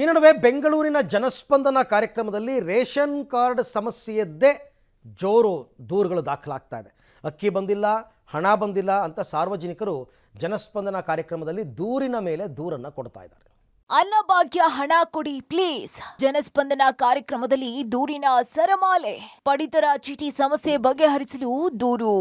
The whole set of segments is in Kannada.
ಈ ನಡುವೆ ಬೆಂಗಳೂರಿನ ಜನಸ್ಪಂದನ ಕಾರ್ಯಕ್ರಮದಲ್ಲಿ ರೇಷನ್ ಕಾರ್ಡ್ ಸಮಸ್ಯೆಯದ್ದೇ ಜೋರು ದೂರುಗಳು ದಾಖಲಾಗ್ತಾ ಇದೆ. ಅಕ್ಕಿ ಬಂದಿಲ್ಲ, ಹಣ ಬಂದಿಲ್ಲ ಅಂತ ಸಾರ್ವಜನಿಕರು ಜನಸ್ಪಂದನ ಕಾರ್ಯಕ್ರಮದಲ್ಲಿ ದೂರಿನ ಮೇಲೆ ದೂರನ್ನ ಕೊಡ್ತಾ ಇದ್ದಾರೆ. ಅನ್ನಭಾಗ್ಯ ಹಣ ಕೊಡಿ ಪ್ಲೀಸ್. ಜನಸ್ಪಂದನ ಕಾರ್ಯಕ್ರಮದಲ್ಲಿ ದೂರಿನ ಸರಮಾಲೆ. ಪಡಿತರ ಚೀಟಿ ಸಮಸ್ಯೆ ಬಗೆಹರಿಸಲು ದೂರು.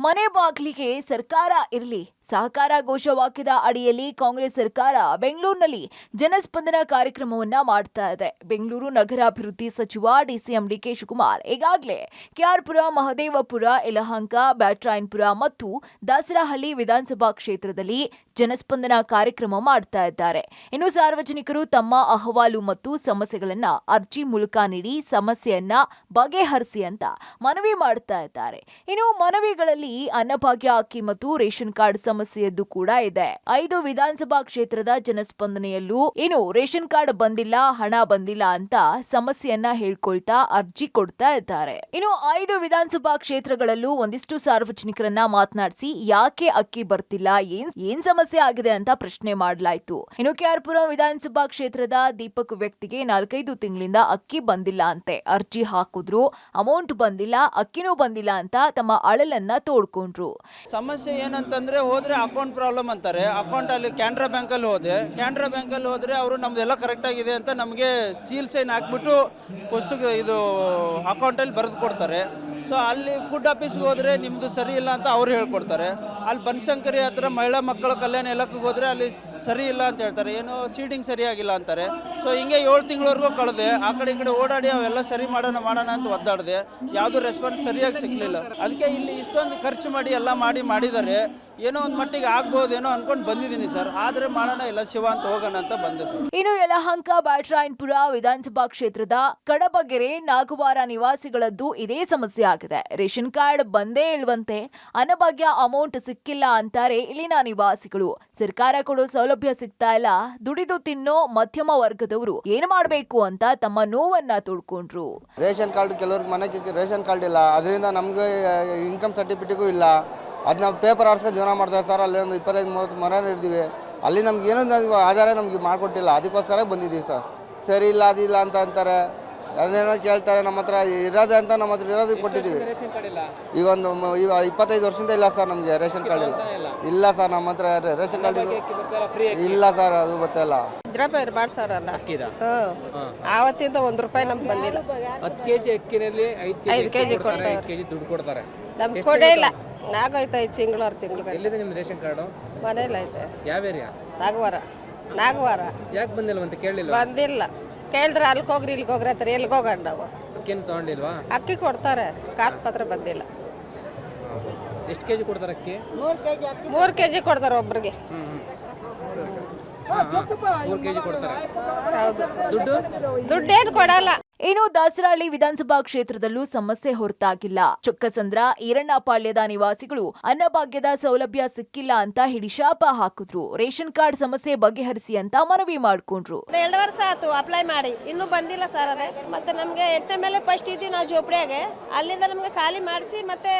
ಮನೆ ಬಾಗಿಲಿಗೆ ಸರ್ಕಾರ ಇರಲಿ. ಸಹಕಾರ ಘೋಷವಾಕ್ಯದ ಅಡಿಯಲ್ಲಿ ಕಾಂಗ್ರೆಸ್ ಸರ್ಕಾರ ಬೆಂಗಳೂರಿನಲ್ಲಿ ಜನಸ್ಪಂದನ ಕಾರ್ಯಕ್ರಮವನ್ನ ಮಾಡ್ತಾ ಇದೆ. ಬೆಂಗಳೂರು ನಗರಾಭಿವೃದ್ಧಿ ಸಚಿವ ಡಿಸಿಎಂ ಡಿಕೆ ಶಿವಕುಮಾರ್ ಈಗಾಗಲೇ ಕೆಆರ್ಪುರ, ಮಹದೇವಪುರ, ಯಲಹಂಕ, ಬ್ಯಾಟರಾಯನಪುರ ಮತ್ತು ದಾಸರಹಳ್ಳಿ ವಿಧಾನಸಭಾ ಕ್ಷೇತ್ರದಲ್ಲಿ ಜನಸ್ಪಂದನ ಕಾರ್ಯಕ್ರಮ ಮಾಡ್ತಾ ಇದ್ದಾರೆ. ಇನ್ನು ಸಾರ್ವಜನಿಕರು ತಮ್ಮ ಅಹವಾಲು ಮತ್ತು ಸಮಸ್ಯೆಗಳನ್ನ ಅರ್ಜಿ ಮೂಲಕ ನೀಡಿ ಸಮಸ್ಯೆಯನ್ನ ಬಗೆಹರಿಸಿ ಅಂತ ಮನವಿ ಮಾಡ್ತಾ ಇದ್ದಾರೆ. ಇನ್ನು ಮನವಿಗಳಲ್ಲಿ ಅನ್ನಭಾಗ್ಯ, ಅಕ್ಕಿ ಮತ್ತು ರೇಷನ್ ಕಾರ್ಡ್ ಸಮಸ್ಯೆಯದ್ದು ಕೂಡ ಇದೆ. 5 ವಿಧಾನಸಭಾ ಕ್ಷೇತ್ರದ ಜನಸ್ಪಂದನೆಯಲ್ಲೂ ಇನ್ನು ರೇಷನ್ ಕಾರ್ಡ್ ಬಂದಿಲ್ಲ, ಹಣ ಬಂದಿಲ್ಲ ಅಂತ ಸಮಸ್ಯೆಯನ್ನ ಹೇಳ್ಕೊಳ್ತಾ ಅರ್ಜಿ ಕೊಡ್ತಾ ಇದ್ದಾರೆ. ಇನ್ನು 5 ವಿಧಾನಸಭಾ ಕ್ಷೇತ್ರಗಳಲ್ಲೂ ಒಂದಿಷ್ಟು ಸಾರ್ವಜನಿಕರನ್ನ ಮಾತನಾಡಿಸಿ ಯಾಕೆ ಅಕ್ಕಿ ಬರ್ತಿಲ್ಲ, ಏನ್ ಸಮಸ್ಯೆ ಆಗಿದೆ ಅಂತ ಪ್ರಶ್ನೆ ಮಾಡಲಾಯಿತು. ಇನ್ನು ಕೆಆರ್ಪುರ ವಿಧಾನಸಭಾ ಕ್ಷೇತ್ರದ ದೀಪಕ್ ವ್ಯಕ್ತಿಗೆ 4-5 ತಿಂಗಳಿಂದ ಅಕ್ಕಿ ಬಂದಿಲ್ಲ ಅಂತೆ. ಅರ್ಜಿ ಹಾಕಿದ್ರು, ಅಮೌಂಟ್ ಬಂದಿಲ್ಲ, ಅಕ್ಕಿನೂ ಬಂದಿಲ್ಲ ಅಂತ ತಮ್ಮ ಅಳಲನ್ನ ತೋಡ್ಕೊಂಡ್ರು. ಸಮಸ್ಯೆ ಏನಂತಂದ್ರೆ ಹೋದ್ರೆ ಅಕೌಂಟ್ ಪ್ರಾಬ್ಲಮ್ ಅಂತಾರೆ. ಅಕೌಂಟ್ ಅಲ್ಲಿ ಕ್ಯಾನರಾ ಬ್ಯಾಂಕಲ್ಲಿ ಹೋದ್ರೆ ಅವರು ನಮ್ದೆಲ್ಲ ಕರೆಕ್ಟ್ ಆಗಿದೆ ಅಂತ ನಮಗೆ ಸೀಲ್ ಸೈನ್ ಹಾಕ್ಬಿಟ್ಟು ಪುಸ್ತಕ ಇದು ಅಕೌಂಟಲ್ಲಿ ಬರೆದು ಕೊಡ್ತಾರೆ. ಸೊ ಅಲ್ಲಿ ಫುಡ್ ಆಫೀಸ್ಗೆ ಹೋದರೆ ನಿಮ್ಮದು ಸರಿ ಇಲ್ಲ ಅಂತ ಅವ್ರು ಹೇಳ್ಕೊಡ್ತಾರೆ. ಅಲ್ಲಿ ಬನಶಂಕರಿ ಹತ್ರ ಮಹಿಳಾ ಮಕ್ಕಳ ಕಲ್ಯಾಣ ಇಲಾಖೆಗೆ ಹೋದರೆ ಅಲ್ಲಿ ಸರಿ ಇಲ್ಲ ಅಂತ ಹೇಳ್ತಾರೆ, ಏನೋ ಸೀಟಿಂಗ್ ಸರಿಯಾಗಿಲ್ಲ ಅಂತಾರೆ. ಸೊ ಹಿಂಗೆ 7 ತಿಂಗಳವರೆಗೂ ಕಳೆದೆ. ಆ ಕಡೆ ಈ ಕಡೆ ಓಡಾಡಿ ಅವೆಲ್ಲ ಸರಿ ಮಾಡೋಣ ಅಂತ ಒದ್ದಾಡಿದೆ. ಯಾವುದೂ ರೆಸ್ಪಾನ್ಸ್ ಸರಿಯಾಗಿ ಸಿಗಲಿಲ್ಲ. ಅದಕ್ಕೆ ಇಲ್ಲಿ ಇಷ್ಟೊಂದು ಖರ್ಚು ಮಾಡಿ ಎಲ್ಲ ಮಾಡಿದ್ದಾರೆ. ಏನೋ ಒಂದು ಮಟ್ಟಿಗೆ ಆಗ್ಬೋದೇನೋ ಅನ್ಕೊಂಡು ಬಂದಿದ್ದೀನಿ ಸರ್. ಆದರೆ ಮಾಡೋಣ ಇಲ್ಲ, ಶಿವ ಅಂತ ಹೋಗೋಣ ಅಂತ ಬಂದೆ ಸರ್. ಇನ್ನು ಯಲಹಂಕ, ಬ್ಯಾಟರಾಯನಪುರ ವಿಧಾನಸಭಾ ಕ್ಷೇತ್ರದ ಕಡಬಗೆರೆ, ನಾಗವಾರ ನಿವಾಸಿಗಳದ್ದು ಇದೇ ಸಮಸ್ಯೆ ಆಗಿದೆ. ರೇಷನ್ ಕಾರ್ಡ್ ಬಂದೇ ಇಲ್ವಂತೆ, ಅನ್ನಭಾಗ್ಯ ಅಮೌಂಟ್ ಸಿಕ್ಕಿಲ್ಲ ಅಂತಾರೆ ಇಲ್ಲಿನ ನಿವಾಸಿಗಳು. ಸರ್ಕಾರ ಕೊಡೋ ಸೌಲಭ್ಯ ಸಿಗ್ತಾ ಇಲ್ಲ. ದುಡಿದು ತಿನ್ನೋ ಮಧ್ಯಮ ವರ್ಗದವರು ಏನ್ ಮಾಡಬೇಕು ಅಂತ ತಮ್ಮ ನೋವನ್ನ ತೋಡ್ಕೊಂಡ್ರು. ರೇಷನ್ ಕಾರ್ಡ್ ಕೆಲವ್ರಿಗೆ ಮನೆಗೆ ರೇಷನ್ ಕಾರ್ಡ್ ಇಲ್ಲ, ಅದರಿಂದ ನಮ್ಗೆ ಇನ್ಕಮ್ ಸರ್ಟಿಫಿಕೇಟು ಇಲ್ಲ. ಅದು ನಾವು ಪೇಪರ್ ಆಡ್ಸ್ಕೊಂಡು ಜೀವನ ಮಾಡ್ತಾರೆ ಸರ್. ಅಲ್ಲಿ ಒಂದು 25-30 ಮರ ಇರ್ತೀವಿ. ಅಲ್ಲಿ ನಮ್ಗೆ ಏನೋ ಆಧಾರ ನಮ್ಗೆ ಮಾಡಿಕೊಟ್ಟಿಲ್ಲ. ಅದಕ್ಕೋಸ್ಕರ ಬಂದಿದ್ದೀವಿ ಸರ್. ಸರಿ ಇಲ್ಲ, ಅದಿಲ್ಲ ಅಂತ ಅಂತಾರೆ, ಅದೇನೋ ಕೇಳ್ತಾರೆ. ನಮ್ಮ ಹತ್ರ ಇರೋದೆ ಅಂತ ನಮ್ಮ ಹತ್ರ ಇರೋದಕ್ಕೆ ಕೊಟ್ಟಿದ್ದೀವಿ. ಈಗ ಒಂದು 25 ವರ್ಷದಿಂದ ಇಲ್ಲ ಸರ್, ನಮಗೆ ರೇಷನ್ ಕಾರ್ಡ್ ಇಲ್ಲ ಸರ್. ನಮ್ಮ ಹತ್ರ ರೇಷನ್ ಕಾರ್ಡ್ ಇಲ್ಲ ಸರ್, ಅದು ಗೊತ್ತಿಲ್ಲ. ಇದ್ರಪ್ಪ ಇರಬಾರ್ದು ಸರ್ ಅಲ್ಲ. ಆವತ್ತಿಂದ ₹1 ನಮ್ಗೆ ಬಂದಿಲ್ಲ. 10 ಕೆಜಿ ಅಕ್ಕಿನಲ್ಲಿ 5 ಕೆಜಿ ದುಡ್ಡು ಕೊಡ್ತಾರೆ. ನಮ್ಗೆ ಕೊಡೇ ಇಲ್ಲ. ನಾಗೋಯ್ತು 5 ತಿಂಗಳು 6 ತಿಂಗಳು. ಎಲ್ಲಿದೆ ನಿಮ್ಮ ರೇಷನ್ ಕಾರ್ಡು? ಮನೇಲಿ ಐತೆ. ಯಾವ ಏರಿಯಾ? ನಾಗವಾರ. ಯಾಕೆ ಬಂದಿಲ್ಲ ಅಂತ ಕೇಳಲಿಲ್ಲ? ಬಂದಿಲ್ಲ. ಕೇಳಿದ್ರೆ ಅಲ್ಲಿಗೆ ಹೋಗ್ರಿ ಇಲ್ಲಿಗೆ ಹೋಗ್ರಿ ಅಂತಾರೆ. ಎಲ್ಲಿಗೆ ಹೋಗೋಣ ನಾವು? ಅಕ್ಕಿನ ತಗೊಂಡಿಲ್ವಾ? ಅಕ್ಕಿ ಕೊಡ್ತಾರೆ, ಕಾಸು ಪತ್ರ ಬಂದಿಲ್ಲ. ಎಷ್ಟು ಕೆಜಿ ಕೊಡ್ತಾರೆ ಅಕ್ಕಿ? 3 ಕೆಜಿ ಕೊಡ್ತಾರೆ ಒಬ್ರಿಗೆ. 3 ಕೆಜಿ ಕೊಡ್ತಾರೆ. ಹೌದು. ದುಡ್ಡೇನು ಕೊಡಲ್ಲ. ಇನ್ನು ದಾಸರಹಳ್ಳಿ ವಿಧಾನಸಭಾ ಕ್ಷೇತ್ರದಲ್ಲೂ ಸಮಸ್ಯೆ ಹೊರತಾಗಿಲ್ಲ. ಚೊಕ್ಕಸಂದ್ರ, ಈರಣ್ಣಪಾಳ್ಯದ ನಿವಾಸಿಗಳು ಅನ್ನಭಾಗ್ಯದ ಸೌಲಭ್ಯ ಸಿಕ್ಕಿಲ್ಲ ಅಂತ ಹಿಡಿಶಾಪ ಹಾಕಿದ್ರು. ರೇಷನ್ ಕಾರ್ಡ್ ಸಮಸ್ಯೆ ಬಗೆಹರಿಸಿ ಅಂತ ಮನವಿ ಮಾಡ್ಕೊಂಡ್ರು. 2 ವರ್ಷ ಆಯ್ತು ಅಪ್ಲೈ ಮಾಡಿ, ಇನ್ನೂ ಬಂದಿಲ್ಲ ಸರ್. ಅದೇ ಮತ್ತೆ ನಮ್ಗೆ 8ನೇ ಮೇಲೆ ಫಸ್ಟ್ ಇದ್ದೀವಿ ನಾವು ಜೋಪಡಿಯಾಗೆ. ಅಲ್ಲಿಂದ ನಮ್ಗೆ ಖಾಲಿ ಮಾಡಿಸಿ ಮತ್ತೆ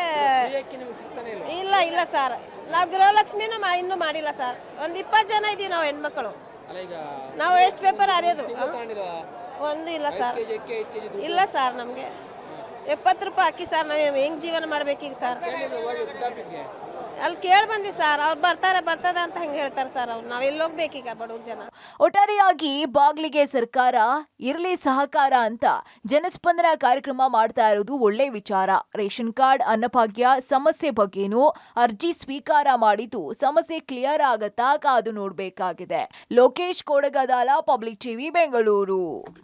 ಇಲ್ಲ ಸರ್. ನಾವು ಗೃಹಲಕ್ಷ್ಮಿನೂ ಇನ್ನೂ ಮಾಡಿಲ್ಲ ಸರ್. ಒಂದು 20 ಜನ ಇದ್ದೀವಿ ನಾವು ಹೆಣ್ಮಕ್ಳು. ನಾವು ಎಷ್ಟು ಪೇಪರ್ ಹರಿಯೋದು? ಒಂದು ಇಲ್ಲ ಸರ್. ಇಲ್ಲ ಸರ್, ನಮಗೆ ₹70 ಅಕ್ಕಿ ಸರ್. ನಾವು ಹೆಂಗೆ ಜೀವನ ಮಾಡ್ಬೇಕೀಗ ಸರ್? ಅಲ್ಲಿ ಕೇಳಿ ಬಂದಿ ಸರ್. ಅವ್ರು ಬರ್ತದೆ ಅಂತ ಹೆಂಗೆ ಹೇಳ್ತಾರೆ ಸರ್. ಅವ್ರು ನಾವು ಎಲ್ಲಿ ಹೋಗ್ಬೇಕೀಗ ಬಡವ್ರ ಜನ? ಒಟ್ಟಾರೆಯಾಗಿ ಬಾಗ್ಲಿಗೆ ಸರ್ಕಾರ ಇರ್ಲಿ ಸಹಕಾರ ಅಂತ ಜನಸ್ಪಂದನ ಕಾರ್ಯಕ್ರಮ ಮಾಡ್ತಾ ಇರೋದು ಒಳ್ಳೆ ವಿಚಾರ. ರೇಷನ್ ಕಾರ್ಡ್, ಅನ್ನಭಾಗ್ಯ ಸಮಸ್ಯೆ ಬಗ್ಗೆನೂ ಅರ್ಜಿ ಸ್ವೀಕಾರ ಮಾಡಿದ್ದು ಸಮಸ್ಯೆ ಕ್ಲಿಯರ್ ಆಗತ್ತಾ ಕಾದು ನೋಡ್ಬೇಕಾಗಿದೆ. Lokesh Kodagadala, public TV, Bengaluru.